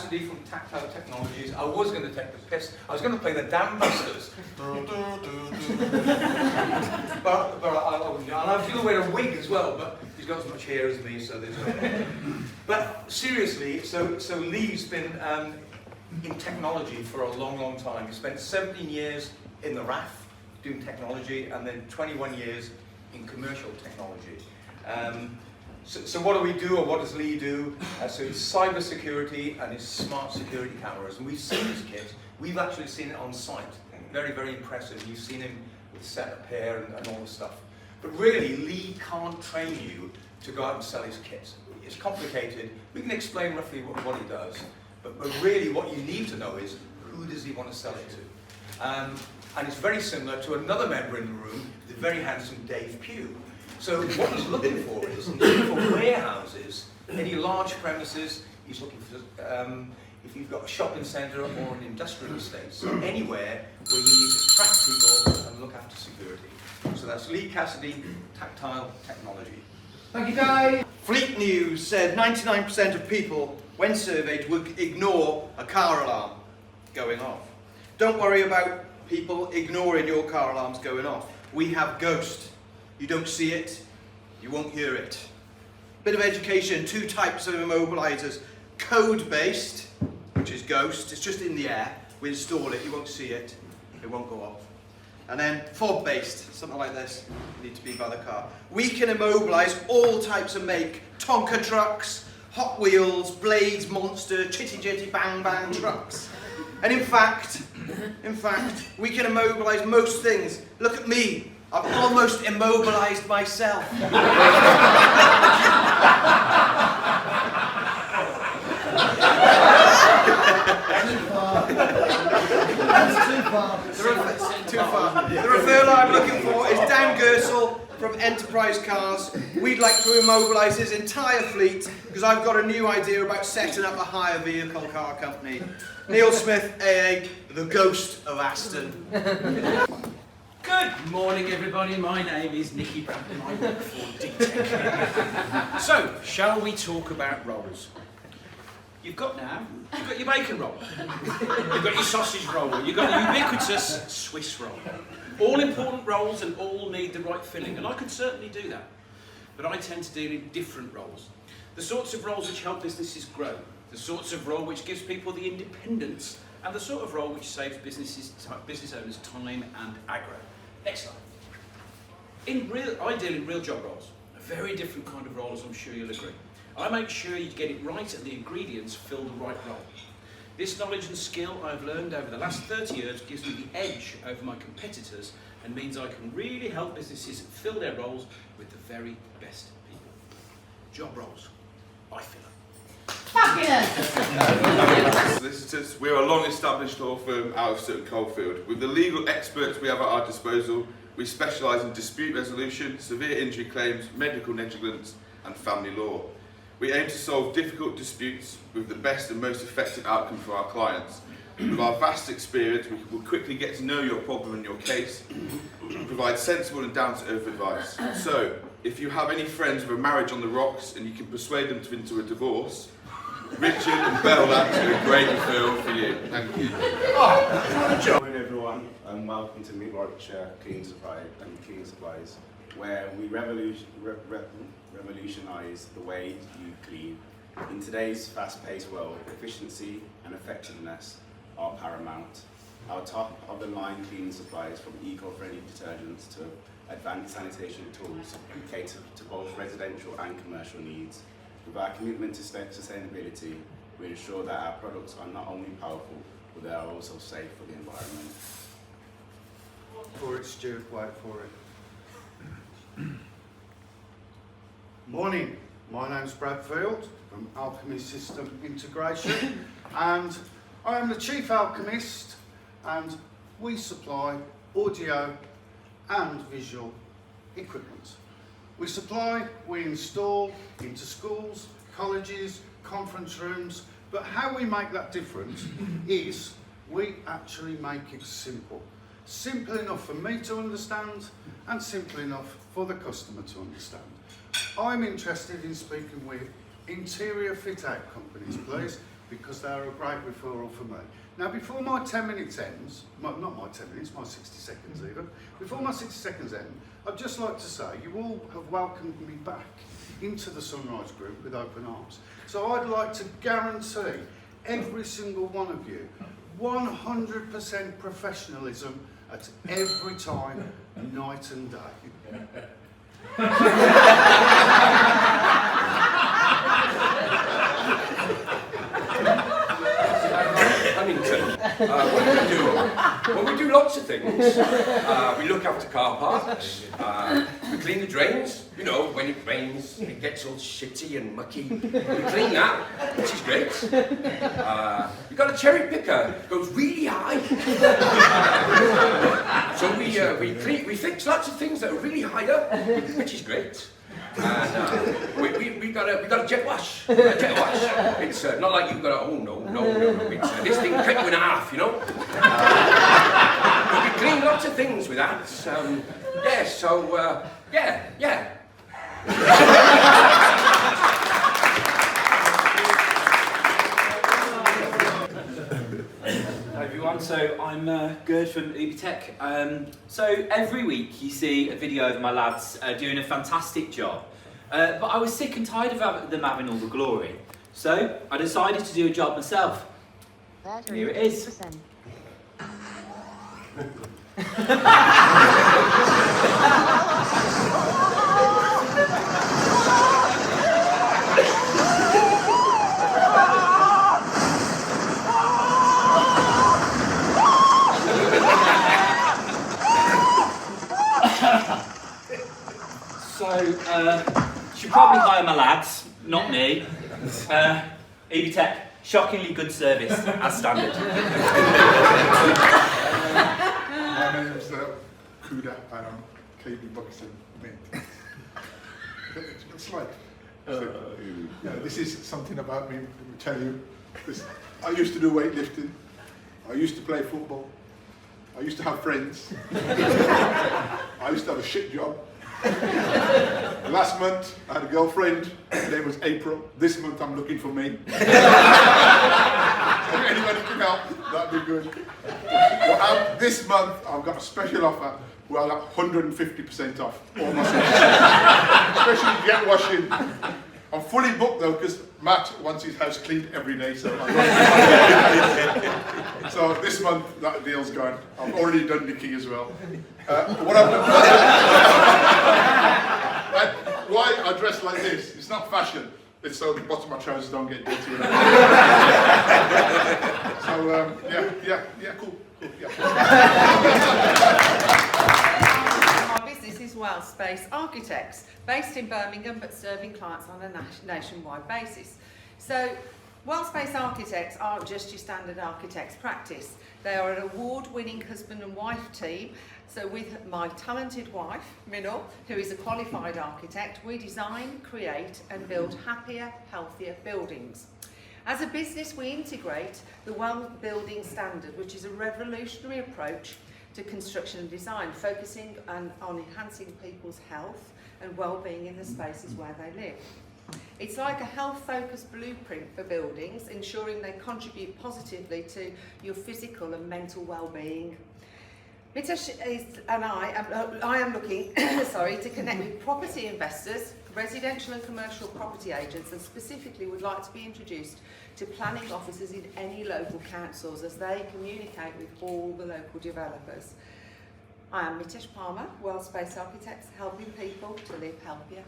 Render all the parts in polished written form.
From Tactile Technologies. I was going to take the piss. I was going to play the Dam Busters. but I feel wear a wig as well, but he's got as much hair as me, so there's no. But seriously, so Lee's been in technology for a long, long time. He spent 17 years in the RAF doing technology, and then 21 years in commercial technology. So what do we do, or what does Lee do? So it's cyber security and it's smart security cameras. And we've seen this kit. We've actually seen it on site. Very, very impressive. You've seen him with setup here and all the stuff. But really, Lee can't train you to go out and sell his kit. It's complicated. We can explain roughly what he does. But really, what you need to know is, who does he want to sell it to? And it's very similar to another member in the room, the very handsome Dave Pugh. So what he's looking for is, he's looking for warehouses, any large premises. He's looking for, if you've got a shopping centre or an industrial estate, so anywhere where you need to track people and look after security. So that's Lee Cassidy, Tactile Technology. Thank you, Dave. Fleet News said 99% of people, when surveyed, would ignore a car alarm going off. Don't worry about people ignoring your car alarms going off. We have Ghost. You don't see it, you won't hear it. Bit of education, 2 types of immobilizers. Code-based, which is Ghost, it's just in the air. We install it, you won't see it, it won't go off. And then fob-based, something like this, need to be by the car. We can immobilize all types of make, Tonka trucks, Hot Wheels, Blades, Monster, Chitty Chitty Bang Bang trucks. And in fact, we can immobilize most things. Look at me. I've almost immobilised myself. Too far. The referral I'm looking for is Dan Gersel from Enterprise Cars. We'd like to immobilise his entire fleet because I've got a new idea about setting up a hire vehicle car company. Neil Smith, AA, the Ghost of Aston. Good morning, everybody. My name is Nicky Bradley. I work for D-Tech. So, shall we talk about rolls? You've got your bacon roll. You've got your sausage roll. You've got the ubiquitous Swiss roll. All important rolls and all need the right filling, and I can certainly do that. But I tend to deal in different roles. The sorts of roles which help businesses grow. The sorts of role which gives people the independence, and the sort of role which saves business owners time and aggro. Next slide. I deal in real job roles, a very different kind of role, as I'm sure you'll agree. I make sure you get it right and the ingredients fill the right role. This knowledge and skill I've learned over the last 30 years gives me the edge over my competitors and means I can really help businesses fill their roles with the very best people. Job roles, I fill them. Solicitors, we're a long-established law firm out of Sutton Coldfield. With the legal experts we have at our disposal, we specialise in dispute resolution, severe injury claims, medical negligence and family law. We aim to solve difficult disputes with the best and most effective outcome for our clients. With our vast experience, we will quickly get to know your problem and your case, and provide sensible and down-to-earth advice. So, if you have any friends with a marriage on the rocks and you can persuade them into a divorce, Richard and Bell, that's a great referral for you. Thank you. Good morning, everyone, and welcome to Meet Warwickshire Clean Supplies, where we revolutionise the way you clean. In today's fast-paced world, efficiency and effectiveness are paramount. Our top-of-the-line cleaning supplies, from eco-friendly detergents to advanced sanitation tools, cater to both residential and commercial needs. With our commitment to sustainability, we ensure that our products are not only powerful, but they are also safe for the environment. For it, Stuart, wait for it. Morning, my name's Brad Field from Alchemy System Integration, and I am the Chief Alchemist, and we supply audio and visual equipment. We supply, we install into schools, colleges, conference rooms, but how we make that difference is we actually make it simple. Simple enough for me to understand and simple enough for the customer to understand. I'm interested in speaking with interior fit out companies, please. because they're a great referral for me. Now, before my 10 minutes ends, not my 10 minutes, my 60 seconds even, before my 60 seconds end, I'd just like to say you all have welcomed me back into the Sunrise Group with open arms. So I'd like to guarantee every single one of you 100% professionalism at every time, night and day. What do we do? Well, we do lots of things. We look after car parks. We clean the drains. You know, when it rains, it gets all shitty and mucky. We clean that, which is great. We've got a cherry picker, goes really high. So we fix lots of things that are really high up, which is great. And we got a jet wash. It's not like you've got a, oh no. It's, this thing cut you in half, you know. But we clean lots of things with that. Yeah. Hi everyone, so I'm Gerd from Ubitech. So every week you see a video of my lads doing a fantastic job, but I was sick and tired of them having all the glory. So I decided to do a job myself. Here it is. Should probably hire my lads, not me. Ubitech, shockingly good service, as standard. My name is Kuda, and I'm KB Buxton mate. It's like, this is something about me, let me tell you. I used to do weightlifting, I used to play football, I used to have friends, I used to have a shit job. Last month I had a girlfriend, her name was April. This month I'm looking for me. If anybody can help, that'd be good. Well, this month I've got a special offer where I got 150% off all my services, especially jet washing. I'm fully booked though because Matt wants his house cleaned every day, so so this month that deal's gone. I've already done Nikki as well. Why I dress like this? It's not fashion. It's so the bottom of my trousers don't get dirty. So cool. Our business is Well Space Architects, based in Birmingham but serving clients on a nationwide basis. So Well Space Architects aren't just your standard architects practice. They are an award-winning husband and wife team. So with my talented wife, Minal, who is a qualified architect, we design, create and build happier, healthier buildings. As a business, we integrate the Well Building Standard, which is a revolutionary approach to construction and design, focusing on enhancing people's health and well-being in the spaces where they live. It's like a health-focused blueprint for buildings, ensuring they contribute positively to your physical and mental well-being. Mitesh and I am looking to connect with property investors, residential and commercial property agents, and specifically would like to be introduced to planning officers in any local councils as they communicate with all the local developers. I am Mitesh Palmer, Well Space Architects, helping people to live healthier,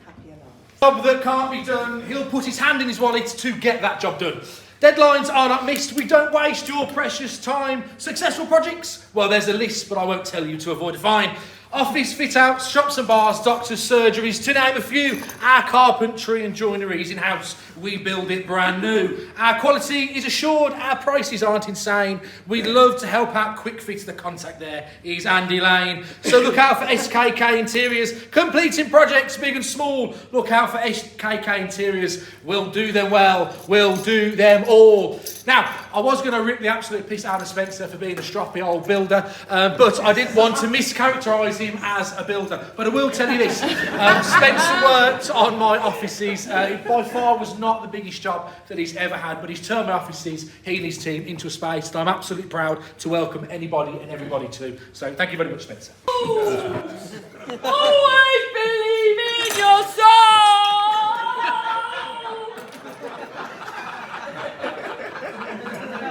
happier lives. Job that can't be done, he'll put his hand in his wallet to get that job done. Deadlines are not missed, we don't waste your precious time. Successful projects? Well, there's a list, but I won't tell you to avoid a fine. Office fit-outs, shops and bars, doctors, surgeries, to name a few. Our carpentry and joinery is in-house. We build it brand new. Our quality is assured. Our prices aren't insane. We'd love to help out quick fit. The contact there is Andy Lane. So look out for SKK Interiors. Completing projects big and small. Look out for SKK Interiors. We'll do them well. We'll do them all. Now, I was going to rip the absolute piss out of Spencer for being a stroppy old builder, but I didn't want to mischaracterise him as a builder. But I will tell you this, Spencer worked on my offices. It by far was not the biggest job that he's ever had, but he's turned my offices, he and his team, into a space that I'm absolutely proud to welcome anybody and everybody to. So thank you very much, Spencer. Always believe in your soul!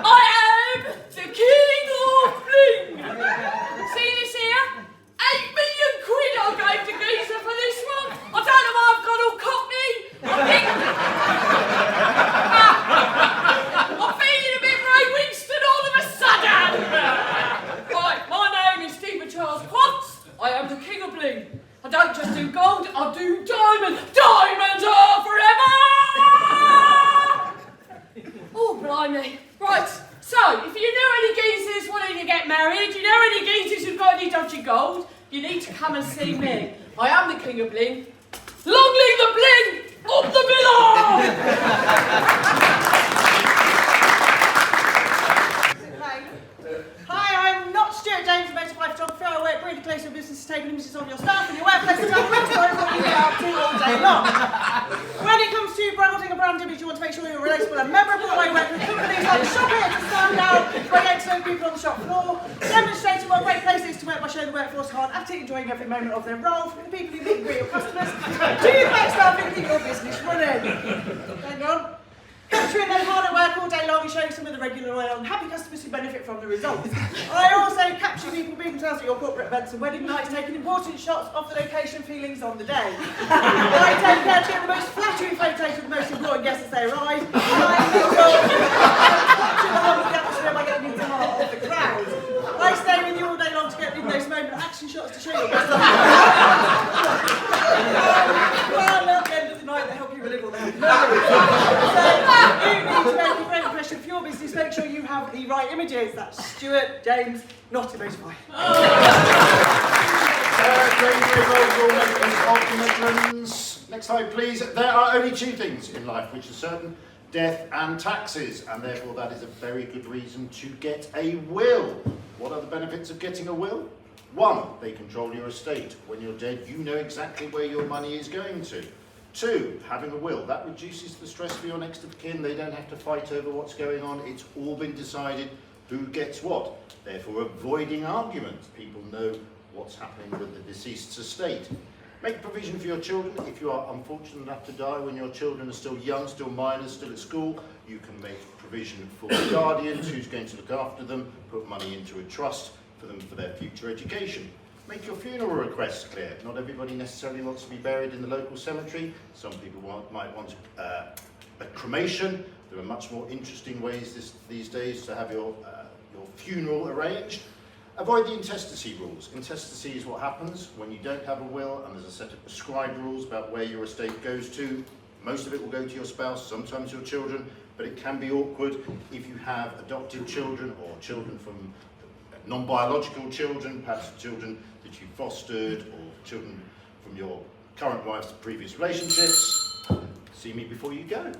I am the king of bling! See this here? 8 million quid I gave to Geezer for this one. I don't know why I've got all cockney. I'm feeling a bit Ray Winston all of a sudden. Right, my name is Stephen Charles Quantz. I am the king of bling. I don't just do gold, I do diamond. Diamonds are forever! Oh, blimey. Right, so, if you know any geezers wanting to get married, you know any geezers who've got any dodgy gold, you need to come and see me. I am the king of bling. Long live the bling of the villa! Hi, I'm not Stuart James, a motorbike photographer. I work really closely with business to take images of your staff and your workplace to tell the best stories what you get up to all day long. When it comes to branding a brand image, you want to make sure you're relatable and memorable. I work with companies like Shop Here to stand out, by getting to know people on the shop floor, demonstrating what a great place it is to work by showing the workforce hard at it, enjoying every moment of their role, from the people who meet and greet your customers, to the best staff who keep your business running. Hang on. Capturing them hard at work all day long and showing some of the regular loyal and happy customers who benefit from the results. I also capture people being themselves at your corporate events and wedding nights, taking important shots of the location feelings on the day. I take care to get the most flattering photos of the most important guests as they arrive. And I capture the whole of the atmosphere by getting into the heart of the crowd. I stay with you all day long to get in those moment action shots to show you best. Well, at the end of the night, they help you relive all the happy memories. So, you need to make a great impression for your business. Make sure you have the right images. That's Stuart James, not Emotify. Next slide, please. There are only two things in life which are certain: death and taxes, and therefore that is a very good reason to get a will. What are the benefits of getting a will? One, they control your estate. When you're dead, you know exactly where your money is going to. Two, having a will, that reduces the stress for your next of kin. They don't have to fight over what's going on. It's all been decided who gets what. Therefore, avoiding arguments. People know what's happening with the deceased's estate. Make provision for your children. If you are unfortunate enough to die when your children are still young, still minors, still at school, you can make provision for guardians who's going to look after them, put money into a trust for them for their future education. Make your funeral requests clear. Not everybody necessarily wants to be buried in the local cemetery. Some people might want a cremation. There are much more interesting ways these days to have your funeral arranged. Avoid the intestacy rules. Intestacy is what happens when you don't have a will and there's a set of prescribed rules about where your estate goes to. Most of it will go to your spouse, sometimes your children, but it can be awkward if you have adopted children or children from non-biological children, perhaps children that you fostered or children from your current wife's previous relationships. See me before you go.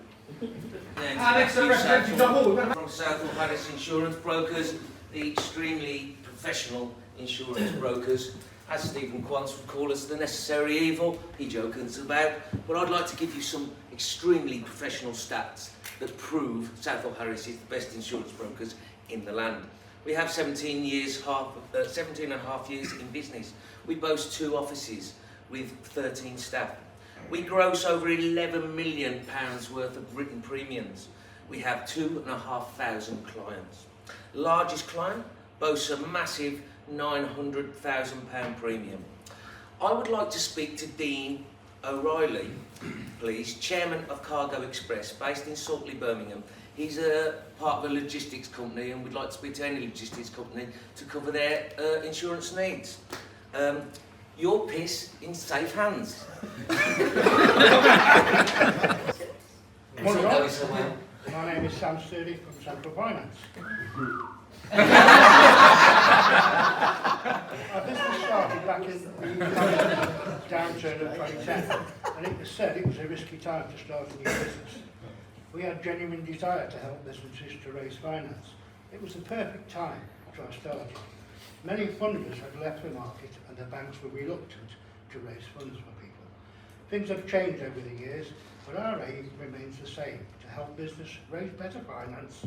Alex, from Southall Harris Insurance Brokers, the extremely professional insurance brokers. As Stephen Quantz would call us, the necessary evil, he jokes about, but I'd like to give you some extremely professional stats that prove Southall Harris is the best insurance brokers in the land. We have 17 and a half years in business. We boast 2 offices with 13 staff. We gross over £11 million worth of written premiums. We have 2,500 clients. Largest client boasts a massive £900,000 premium. I would like to speak to Dean O'Reilly, please, Chairman of Cargo Express, based in Saltley, Birmingham. He's a part of a logistics company and would like to speak to any logistics company to cover their insurance needs. Your piss in safe hands. My name is Sam Sturdy from Central Finance. Our business started back in the downturn of 2010, and it was said it was a risky time to start a new business. We had genuine desire to help businesses to raise finance. It was the perfect time to have started. Many funders had left the market and the banks were reluctant to raise funds for people. Things have changed over the years, but our aim remains the same, to help business raise better finance,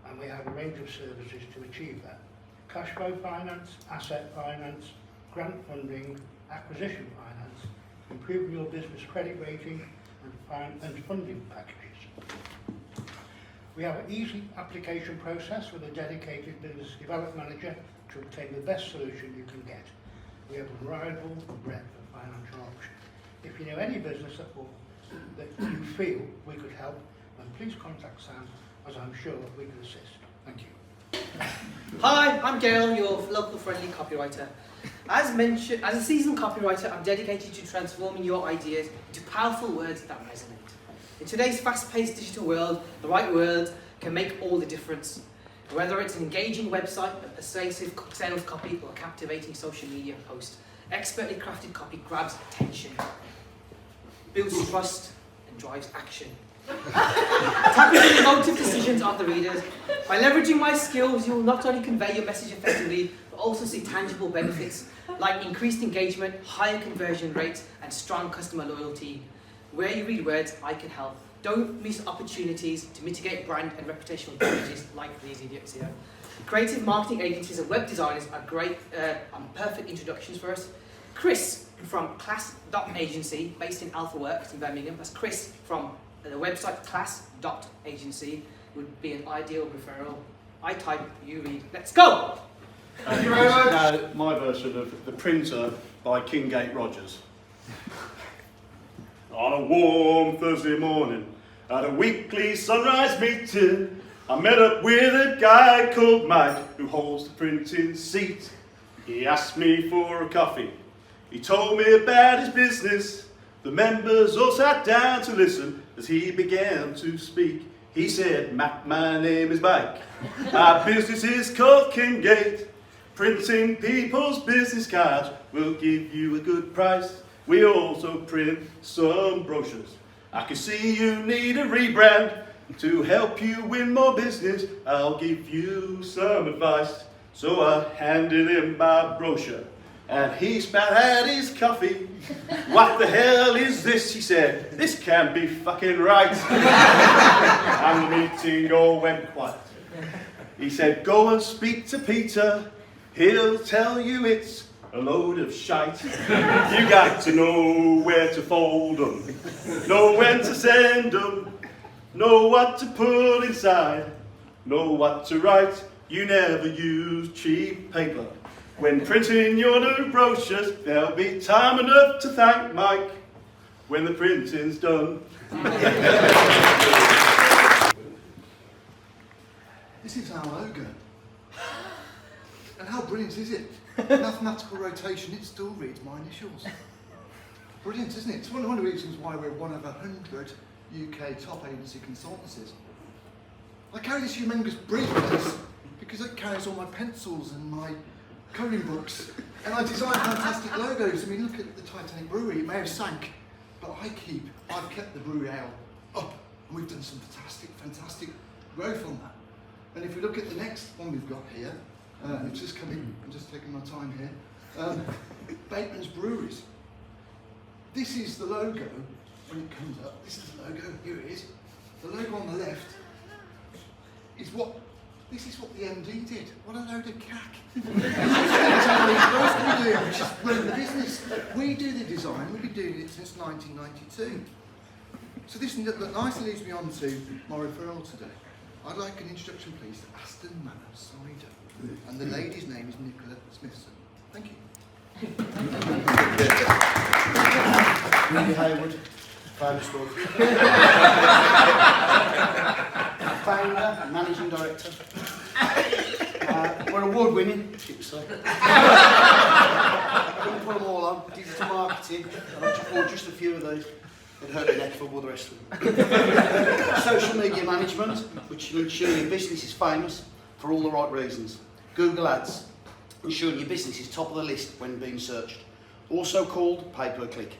and we have a range of services to achieve that. Cash flow finance, asset finance, grant funding, acquisition finance, improving your business credit rating, and funding packages. We have an easy application process with a dedicated business development manager to obtain the best solution you can get. We have a reliable breadth of financial options. If you know any business that you feel we could help, then please contact Sam, as I'm sure we can assist. Thank you. Hi, I'm Gail, your local friendly copywriter. As mentioned, as a seasoned copywriter, I'm dedicated to transforming your ideas into powerful words that resonate. In today's fast-paced digital world, the right word can make all the difference. Whether it's an engaging website, a persuasive sales copy, or a captivating social media post, expertly crafted copy grabs attention, builds trust, and drives action. Tackling the emotive decisions of the readers. By leveraging my skills, you will not only convey your message effectively, but also see tangible benefits like increased engagement, higher conversion rates, and strong customer loyalty. Where you read words, I can help. Don't miss opportunities to mitigate brand and reputational damages like these idiots here. Creative marketing agencies and web designers are great and perfect introductions for us. Chris from Class.Agency, based in Alpha Works in Birmingham. That's Chris from the website Class.Agency would be an ideal referral. I type, you read. Let's go! Thank you very much. Now, my version of The Printer by Kingate Rogers. On a warm Thursday morning, at a weekly sunrise meeting, I met up with a guy called Mike, who holds the printing seat. He asked me for a coffee. He told me about his business. The members all sat down to listen as he began to speak. He said, Matt, my name is Mike. Our business is called Kingate. Printing people's business cards will give you a good price. We also print some brochures. I can see you need a rebrand. To help you win more business, I'll give you some advice. So I handed him my brochure, and he spat out his coffee. What the hell is this, he said. This can't be fucking right. And the meeting all went quiet. He said, go and speak to Peter. He'll tell you it's a load of shite. You got to know where to fold them, know when to send them, know what to put inside, know what to write. You never use cheap paper. When printing your new brochures, there'll be time enough to thank Mike when the printing's done. This is our logo. And how brilliant is it? Mathematical rotation, it still reads my initials. Brilliant, isn't it? It's one of the reasons why we're one of 100 UK top agency consultancies. I carry this humongous briefcase because it carries all my pencils and my colouring books, and I design fantastic logos. I mean, look at the Titanic Brewery, it may have sank, but I've kept the brewery ale up, and we've done some fantastic growth on that. And if we look at the next one we've got here, it's just coming, I'm just taking my time here, Bateman's Breweries. This is the logo, when it comes up, this is the logo, here it is. The logo on the left is this is what the MD did. What a load of cack. Which is run the business. We do the design, we've been doing it since 1992. So this nicely leads me on to my referral today. I'd like an introduction please to Aston Manor Cider. And the lady's name is Nicola Smithson. Thank you. Ruby Hayward, famous story. Founder and managing director. We're award-winning, you could say. I couldn't put them all on. Digital marketing, and I just bought just a few of those. It hurt the neck for all the rest of them. Social media management, which will ensure your business is famous for all the right reasons. Google Ads, ensuring your business is top of the list when being searched. Also called pay-per-click,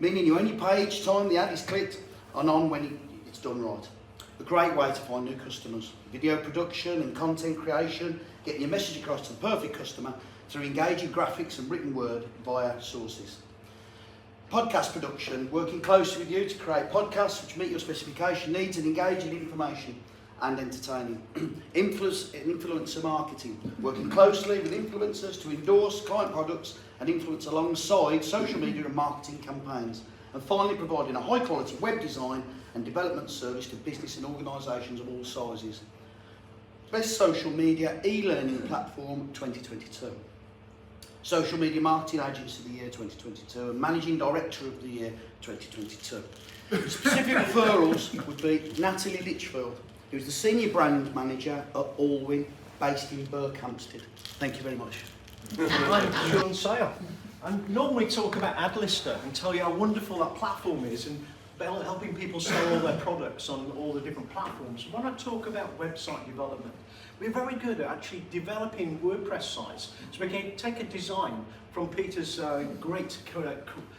meaning you only pay each time the ad is clicked and on when it's done right. A great way to find new customers. Video production and content creation, getting your message across to the perfect customer through engaging graphics and written word via sources. Podcast production, working closely with you to create podcasts which meet your specification needs and engage in information and entertaining. Influencer marketing, working closely with influencers to endorse client products and influence alongside social media and marketing campaigns. And finally, providing a high quality web design and development service to business and organisations of all sizes. Best social media e-learning platform 2022. Social Media Marketing Agency of the Year 2022 and Managing Director of the Year 2022. Specific referrals would be Natalie Litchfield, who's the Senior Brand Manager at Alwyn, based in Berkhamsted. Thank you very much. I'm Sean Sale. I normally talk about AdLister and tell you how wonderful that platform is and helping people sell all their products on all the different platforms. When I talk about website development, we're very good at actually developing WordPress sites. So we can take a design from Peter's great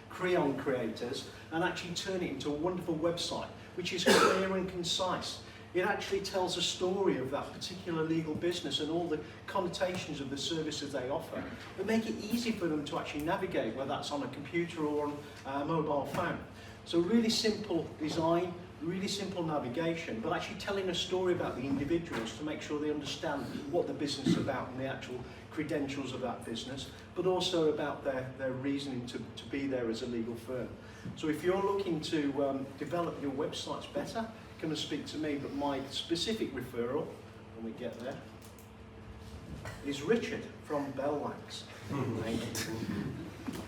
crayon creators and actually turn it into a wonderful website, which is clear and concise. It actually tells a story of that particular legal business and all the connotations of the services they offer, but make it easy for them to actually navigate, whether that's on a computer or on a mobile phone. So really simple design, really simple navigation, but actually telling a story about the individuals to make sure they understand what the business is about and the actual credentials of that business, but also about their reasoning to be there as a legal firm. So if you're looking to develop your websites better, come and speak to me, but my specific referral, when we get there, is Richard from Bellwax. Thank you.